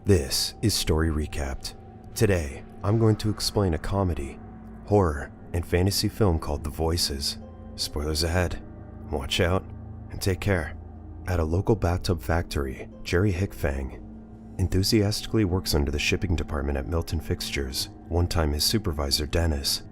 This is Story Recapped. Today, I'm going to explain a comedy, horror, and fantasy film called The Voices. Spoilers ahead. Watch out, and take care. At a local bathtub factory, Jerry Hickfang enthusiastically works under the shipping department at Milton Fixtures. One time his supervisor, Dennis,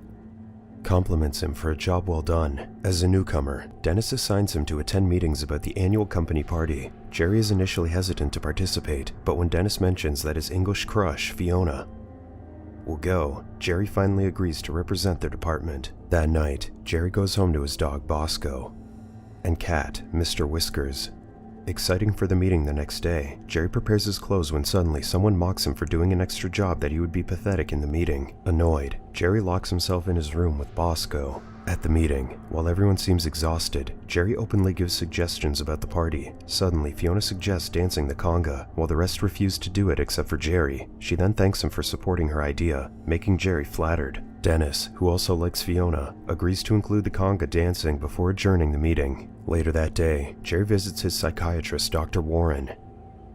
compliments him for a job well done. As a newcomer, Dennis assigns him to attend meetings about the annual company party. Jerry is initially hesitant to participate, but when Dennis mentions that his English crush, Fiona, will go, Jerry finally agrees to represent their department. That night, Jerry goes home to his dog Bosco and cat, Mr. Whiskers. Exciting for the meeting the next day, Jerry prepares his clothes when suddenly someone mocks him for doing an extra job that he would be pathetic in the meeting. Annoyed, Jerry locks himself in his room with Bosco. At the meeting, while everyone seems exhausted, Jerry openly gives suggestions about the party. Suddenly, Fiona suggests dancing the conga, while the rest refuse to do it except for Jerry. She then thanks him for supporting her idea, making Jerry flattered. Dennis, who also likes Fiona, agrees to include the conga dancing before adjourning the meeting. Later that day, Jerry visits his psychiatrist, Dr. Warren,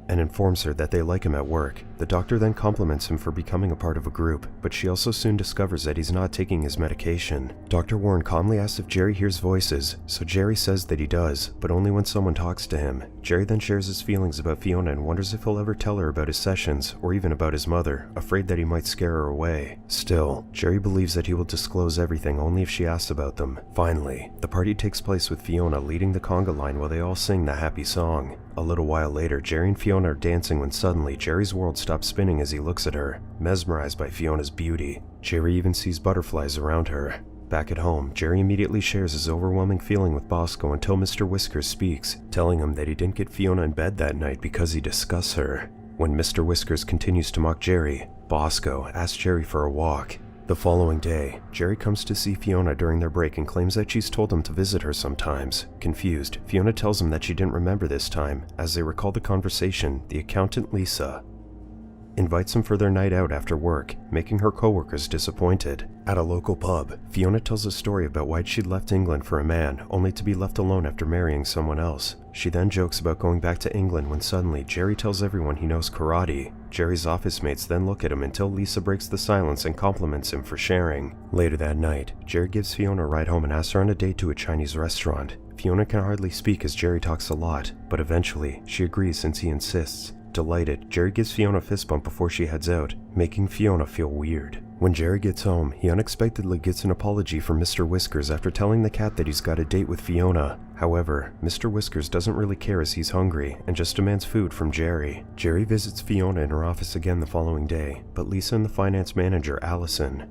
and informs her that they like him at work. The doctor then compliments him for becoming a part of a group, but she also soon discovers that he's not taking his medication. Dr. Warren calmly asks if Jerry hears voices, so Jerry says that he does, but only when someone talks to him. Jerry then shares his feelings about Fiona and wonders if he'll ever tell her about his sessions, or even about his mother, afraid that he might scare her away. Still, Jerry believes that he will disclose everything only if she asks about them. Finally, the party takes place with Fiona leading the conga line while they all sing the happy song. A little while later, Jerry and Fiona are dancing when suddenly Jerry's world stops spinning as he looks at her, mesmerized by Fiona's beauty. Jerry even sees butterflies around her. Back at home, Jerry immediately shares his overwhelming feeling with Bosco until Mr. Whiskers speaks, telling him that he didn't get Fiona in bed that night because he discussed her. When Mr. Whiskers continues to mock Jerry, Bosco asks Jerry for a walk. The following day, Jerry comes to see Fiona during their break and claims that she's told him to visit her sometimes. Confused, Fiona tells him that she didn't remember this time. As they recall the conversation, the accountant Lisa invites him for their night out after work, making her coworkers disappointed. At a local pub, Fiona tells a story about why she'd left England for a man, only to be left alone after marrying someone else. She then jokes about going back to England when suddenly Jerry tells everyone he knows karate. Jerry's office mates then look at him until Lisa breaks the silence and compliments him for sharing. Later that night, Jerry gives Fiona a ride home and asks her on a date to a Chinese restaurant. Fiona can hardly speak as Jerry talks a lot, but eventually, she agrees since he insists. Delighted, Jerry gives Fiona a fist bump before she heads out, making Fiona feel weird. When Jerry gets home, he unexpectedly gets an apology from Mr. Whiskers after telling the cat that he's got a date with Fiona. However, Mr. Whiskers doesn't really care as he's hungry and just demands food from Jerry. Jerry visits Fiona in her office again the following day, but Lisa and the finance manager, Allison,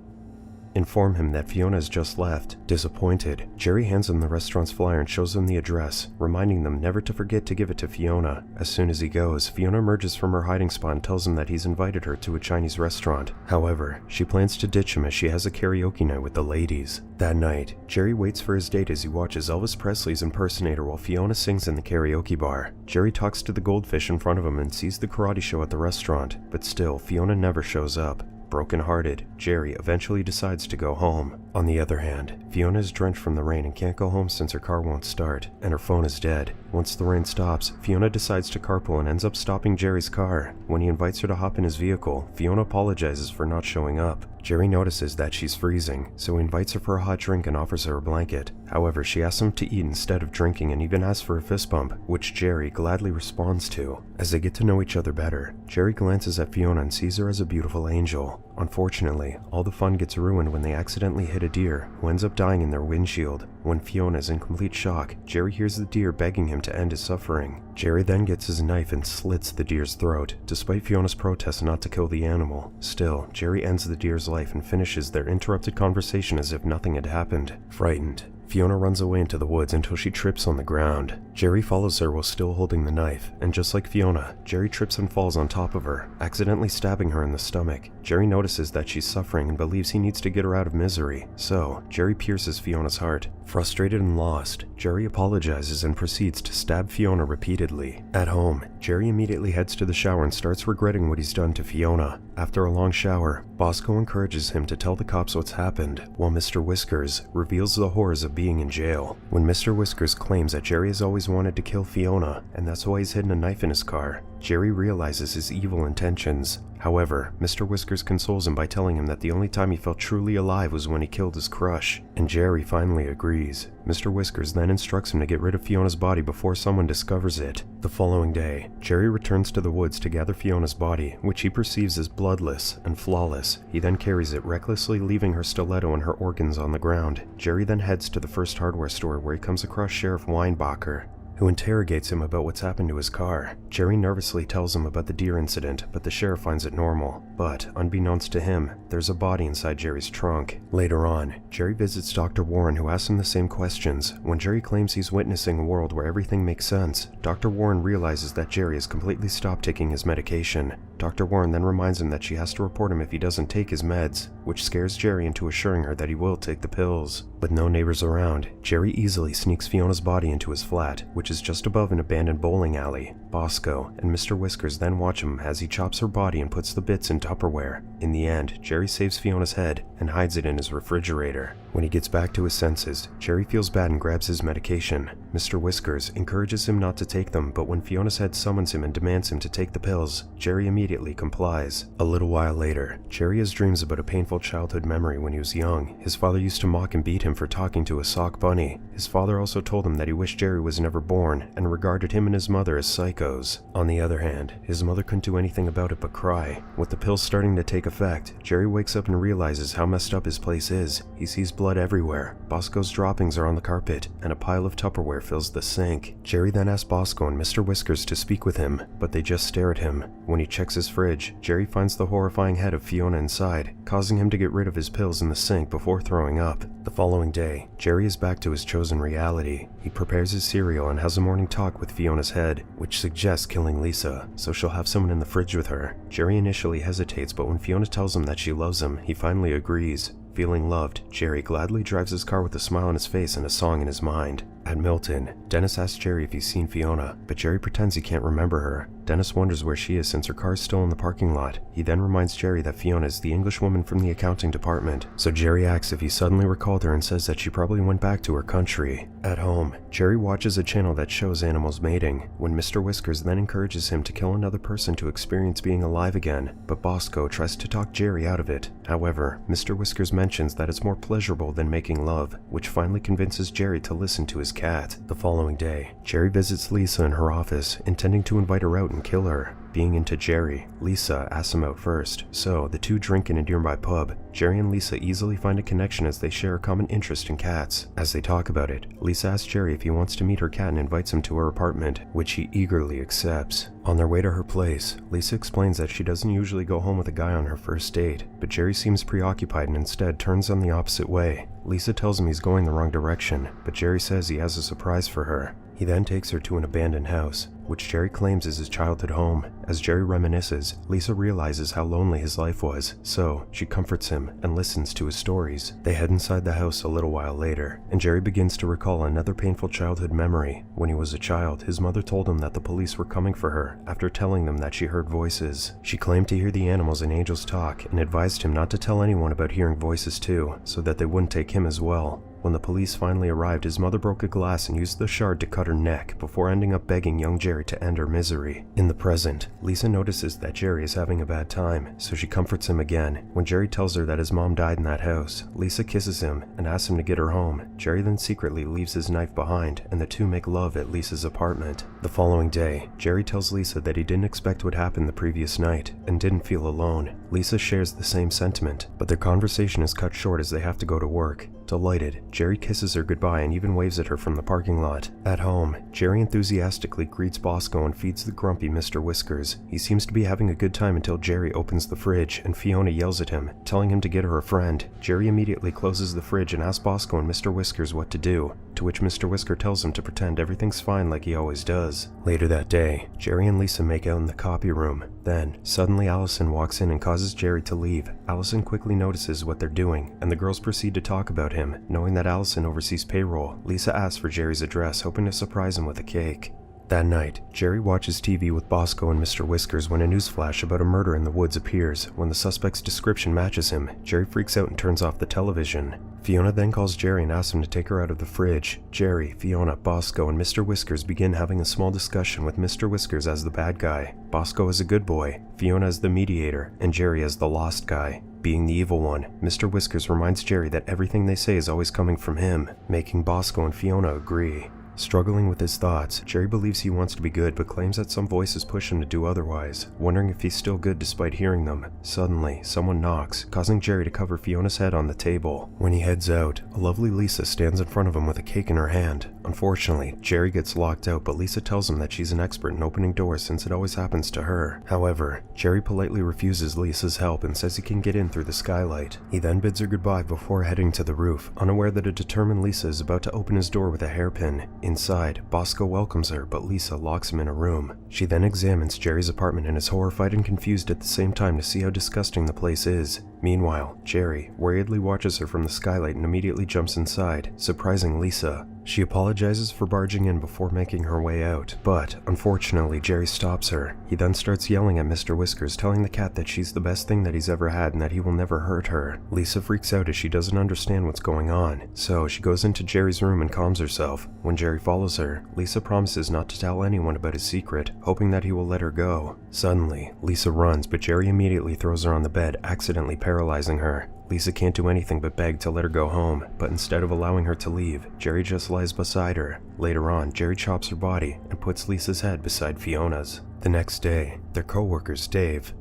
inform him that Fiona has just left. Disappointed, Jerry hands him the restaurant's flyer and shows them the address, reminding them never to forget to give it to Fiona. As soon as he goes, Fiona emerges from her hiding spot and tells him that he's invited her to a Chinese restaurant. However, she plans to ditch him as she has a karaoke night with the ladies. That night, Jerry waits for his date as he watches Elvis Presley's impersonator while Fiona sings in the karaoke bar. Jerry talks to the goldfish in front of him and sees the karate show at the restaurant, but still, Fiona never shows up. Broken-hearted, Jerry eventually decides to go home. On the other hand, Fiona is drenched from the rain and can't go home since her car won't start, and her phone is dead. Once the rain stops, Fiona decides to carpool and ends up stopping Jerry's car. When he invites her to hop in his vehicle, Fiona apologizes for not showing up. Jerry notices that she's freezing, so he invites her for a hot drink and offers her a blanket. However, she asks him to eat instead of drinking and even asks for a fist bump, which Jerry gladly responds to. As they get to know each other better, Jerry glances at Fiona and sees her as a beautiful angel. Unfortunately, all the fun gets ruined when they accidentally hit a deer, who ends up dying in their windshield. When Fiona is in complete shock, Jerry hears the deer begging him to end his suffering. Jerry then gets his knife and slits the deer's throat, despite Fiona's protest not to kill the animal. Still, Jerry ends the deer's life and finishes their interrupted conversation as if nothing had happened. Frightened, Fiona runs away into the woods until she trips on the ground. Jerry follows her while still holding the knife, and just like Fiona, Jerry trips and falls on top of her, accidentally stabbing her in the stomach. Jerry notices that she's suffering and believes he needs to get her out of misery, so Jerry pierces Fiona's heart. Frustrated and lost, Jerry apologizes and proceeds to stab Fiona repeatedly. At home, Jerry immediately heads to the shower and starts regretting what he's done to Fiona. After a long shower, Bosco encourages him to tell the cops what's happened, while Mr. Whiskers reveals the horrors of being in jail. When Mr. Whiskers claims that Jerry has always wanted to kill Fiona, and that's why he's hidden a knife in his car, Jerry realizes his evil intentions. However, Mr. Whiskers consoles him by telling him that the only time he felt truly alive was when he killed his crush, and Jerry finally agrees. Mr. Whiskers then instructs him to get rid of Fiona's body before someone discovers it. The following day, Jerry returns to the woods to gather Fiona's body, which he perceives as bloodless and flawless. He then carries it, recklessly leaving her stiletto and her organs on the ground. Jerry then heads to the first hardware store where he comes across Sheriff Weinbacher, who interrogates him about what's happened to his car. Jerry nervously tells him about the deer incident, but the sheriff finds it normal. But, unbeknownst to him, there's a body inside Jerry's trunk. Later on, Jerry visits Dr. Warren, who asks him the same questions. When Jerry claims he's witnessing a world where everything makes sense, Dr. Warren realizes that Jerry has completely stopped taking his medication. Dr. Warren then reminds him that she has to report him if he doesn't take his meds, which scares Jerry into assuring her that he will take the pills. With no neighbors around, Jerry easily sneaks Fiona's body into his flat, which is just above an abandoned bowling alley. Bosco and Mr. Whiskers then watch him as he chops her body and puts the bits in Tupperware. In the end, Jerry saves Fiona's head and hides it in his refrigerator. When he gets back to his senses, Jerry feels bad and grabs his medication. Mr. Whiskers encourages him not to take them, but when Fiona's head summons him and demands him to take the pills, Jerry immediately complies. A little while later, Jerry has dreams about a painful childhood memory when he was young. His father used to mock and beat him for talking to a sock bunny. His father also told him that he wished Jerry was never born and regarded him and his mother as psychos. On the other hand, his mother couldn't do anything about it but cry. With the pills starting to take effect, Jerry wakes up and realizes how messed up his place is. He sees blood everywhere. Bosco's droppings are on the carpet, and a pile of Tupperware fills the sink. Jerry then asks Bosco and Mr. Whiskers to speak with him, but they just stare at him. When he checks his fridge, Jerry finds the horrifying head of Fiona inside, causing him to get rid of his pills in the sink before throwing up. The following day, Jerry is back to his chosen reality. He prepares his cereal and has a morning talk with Fiona's head, which suggests killing Lisa, so she'll have someone in the fridge with her. Jerry initially hesitates, but when Fiona tells him that she loves him, he finally agrees. Feeling loved, Jerry gladly drives his car with a smile on his face and a song in his mind. At Milton, Dennis asks Jerry if he's seen Fiona, but Jerry pretends he can't remember her. Dennis wonders where she is since her car is still in the parking lot. He then reminds Jerry that Fiona is the English woman from the accounting department, so Jerry asks if he suddenly recalled her and says that she probably went back to her country. At home, Jerry watches a channel that shows animals mating, when Mr. Whiskers then encourages him to kill another person to experience being alive again, but Bosco tries to talk Jerry out of it. However, Mr. Whiskers mentions that it's more pleasurable than making love, which finally convinces Jerry to listen to his cat. The following day, Jerry visits Lisa in her office, intending to invite her out and kill her. Being into Jerry, Lisa asks him out first, so the two drink in a nearby pub. Jerry and Lisa easily find a connection as they share a common interest in cats. As they talk about it, Lisa asks Jerry if he wants to meet her cat and invites him to her apartment, which he eagerly accepts. On their way to her place, Lisa explains that she doesn't usually go home with a guy on her first date, but Jerry seems preoccupied and instead turns on the opposite way. Lisa tells him he's going the wrong direction, but Jerry says he has a surprise for her. He then takes her to an abandoned house, which Jerry claims is his childhood home. As Jerry reminisces, Lisa realizes how lonely his life was, so she comforts him and listens to his stories. They head inside the house a little while later, and Jerry begins to recall another painful childhood memory. When he was a child, his mother told him that the police were coming for her after telling them that she heard voices. She claimed to hear the animals and angels talk and advised him not to tell anyone about hearing voices too, so that they wouldn't take him as well. When the police finally arrived, his mother broke a glass and used the shard to cut her neck before ending up begging young Jerry to end her misery. In the present, Lisa notices that Jerry is having a bad time, so she comforts him again. When Jerry tells her that his mom died in that house, Lisa kisses him and asks him to get her home. Jerry then secretly leaves his knife behind, and the two make love at Lisa's apartment. The following day, Jerry tells Lisa that he didn't expect what happened the previous night and didn't feel alone. Lisa shares the same sentiment, but their conversation is cut short as they have to go to work. Delighted, Jerry kisses her goodbye and even waves at her from the parking lot. At home, Jerry enthusiastically greets Bosco and feeds the grumpy Mr. Whiskers. He seems to be having a good time until Jerry opens the fridge and Fiona yells at him, telling him to get her a friend. Jerry immediately closes the fridge and asks Bosco and Mr. Whiskers what to do, to which Mr. Whisker tells him to pretend everything's fine like he always does. Later that day, Jerry and Lisa make out in the copy room. Then, suddenly Allison walks in and causes Jerry to leave. Allison quickly notices what they're doing, and the girls proceed to talk about him. Knowing that Allison oversees payroll, Lisa asks for Jerry's address, hoping to surprise him with a cake. That night, Jerry watches TV with Bosco and Mr. Whiskers when a news flash about a murder in the woods appears. When the suspect's description matches him, Jerry freaks out and turns off the television. Fiona then calls Jerry and asks him to take her out of the fridge. Jerry, Fiona, Bosco, and Mr. Whiskers begin having a small discussion with Mr. Whiskers as the bad guy, Bosco as a good boy, Fiona as the mediator, and Jerry as the lost guy. Being the evil one, Mr. Whiskers reminds Jerry that everything they say is always coming from him, making Bosco and Fiona agree. Struggling with his thoughts, Jerry believes he wants to be good but claims that some voices push him to do otherwise, wondering if he's still good despite hearing them. Suddenly, someone knocks, causing Jerry to cover Fiona's head on the table. When he heads out, a lovely Lisa stands in front of him with a cake in her hand. Unfortunately, Jerry gets locked out, but Lisa tells him that she's an expert in opening doors since it always happens to her. However, Jerry politely refuses Lisa's help and says he can get in through the skylight. He then bids her goodbye before heading to the roof, unaware that a determined Lisa is about to open his door with a hairpin. Inside, Bosco welcomes her, but Lisa locks him in a room. She then examines Jerry's apartment and is horrified and confused at the same time to see how disgusting the place is. Meanwhile, Jerry worriedly watches her from the skylight and immediately jumps inside, surprising Lisa. She apologizes for barging in before making her way out, but unfortunately Jerry stops her. He then starts yelling at Mr. Whiskers, telling the cat that she's the best thing that he's ever had and that he will never hurt her. Lisa freaks out as she doesn't understand what's going on, so she goes into Jerry's room and calms herself. When Jerry follows her, Lisa promises not to tell anyone about his secret, hoping that he will let her go. Suddenly, Lisa runs, but Jerry immediately throws her on the bed, accidentally paralyzing her. Lisa can't do anything but beg to let her go home, but instead of allowing her to leave, Jerry just lies beside her. Later on, Jerry chops her body and puts Lisa's head beside Fiona's. The next day, their co-workers Dave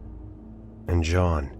and John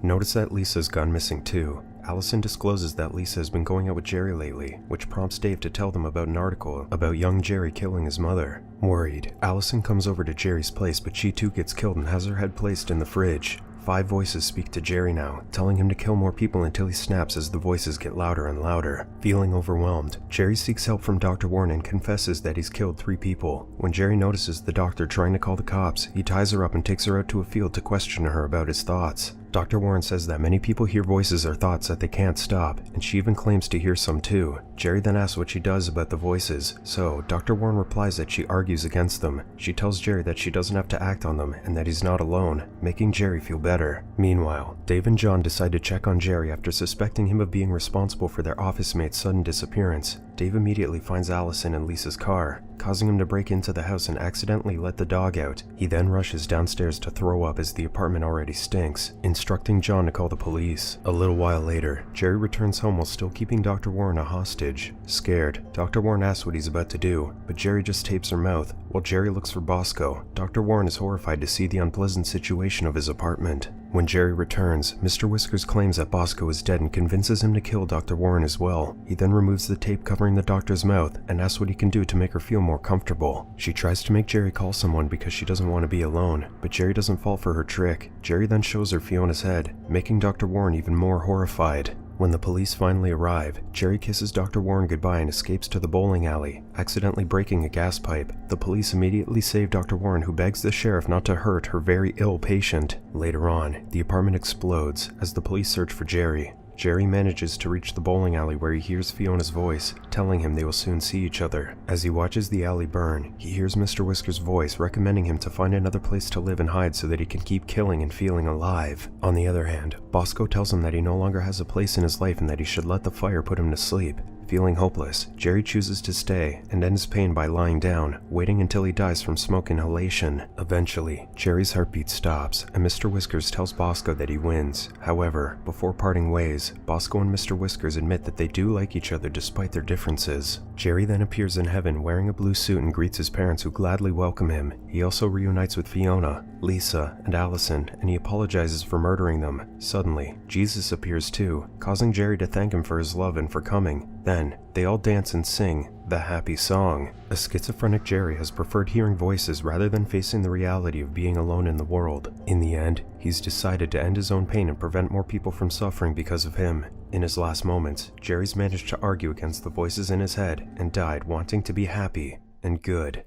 notice that Lisa's gone missing too. Allison discloses that Lisa has been going out with Jerry lately, which prompts Dave to tell them about an article about young Jerry killing his mother. Worried, Allison comes over to Jerry's place, but she too gets killed and has her head placed in the fridge. 5 voices speak to Jerry now, telling him to kill more people until he snaps as the voices get louder and louder. Feeling overwhelmed, Jerry seeks help from Dr. Warren and confesses that he's killed 3 people. When Jerry notices the doctor trying to call the cops, he ties her up and takes her out to a field to question her about his thoughts. Dr. Warren says that many people hear voices or thoughts that they can't stop, and she even claims to hear some too. Jerry then asks what she does about the voices, so Dr. Warren replies that she argues against them. She tells Jerry that she doesn't have to act on them and that he's not alone, making Jerry feel better. Meanwhile, Dave and John decide to check on Jerry after suspecting him of being responsible for their office mate's sudden disappearance. Dave immediately finds Allison in Lisa's car, causing him to break into the house and accidentally let the dog out. He then rushes downstairs to throw up as the apartment already stinks, instructing John to call the police. A little while later, Jerry returns home while still keeping Dr. Warren a hostage. Scared, Dr. Warren asks what he's about to do, but Jerry just tapes her mouth. While Jerry looks for Bosco, Dr. Warren is horrified to see the unpleasant situation of his apartment. When Jerry returns, Mr. Whiskers claims that Bosco is dead and convinces him to kill Dr. Warren as well. He then removes the tape covering the doctor's mouth and asks what he can do to make her feel more comfortable. She tries to make Jerry call someone because she doesn't want to be alone, but Jerry doesn't fall for her trick. Jerry then shows her Fiona's head, making Dr. Warren even more horrified. When the police finally arrive, Jerry kisses Dr. Warren goodbye and escapes to the bowling alley, accidentally breaking a gas pipe. The police immediately save Dr. Warren, who begs the sheriff not to hurt her very ill patient. Later on, the apartment explodes as the police search for Jerry. Jerry manages to reach the bowling alley where he hears Fiona's voice, telling him they will soon see each other. As he watches the alley burn, he hears Mr. Whiskers' voice recommending him to find another place to live and hide so that he can keep killing and feeling alive. On the other hand, Bosco tells him that he no longer has a place in his life and that he should let the fire put him to sleep. Feeling hopeless, Jerry chooses to stay and ends pain by lying down, waiting until he dies from smoke inhalation. Eventually, Jerry's heartbeat stops, and Mr. Whiskers tells Bosco that he wins. However, before parting ways, Bosco and Mr. Whiskers admit that they do like each other despite their differences. Jerry then appears in heaven wearing a blue suit and greets his parents, who gladly welcome him. He also reunites with Fiona, Lisa, and Allison, and he apologizes for murdering them. Suddenly, Jesus appears too, causing Jerry to thank him for his love and for coming. Then, they all dance and sing the happy song. A schizophrenic Jerry has preferred hearing voices rather than facing the reality of being alone in the world. In the end, he's decided to end his own pain and prevent more people from suffering because of him. In his last moments, Jerry's managed to argue against the voices in his head and died wanting to be happy and good.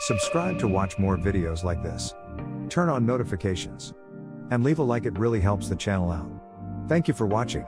Subscribe to watch more videos like this. Turn on notifications. And leave a like, it really helps the channel out. Thank you for watching.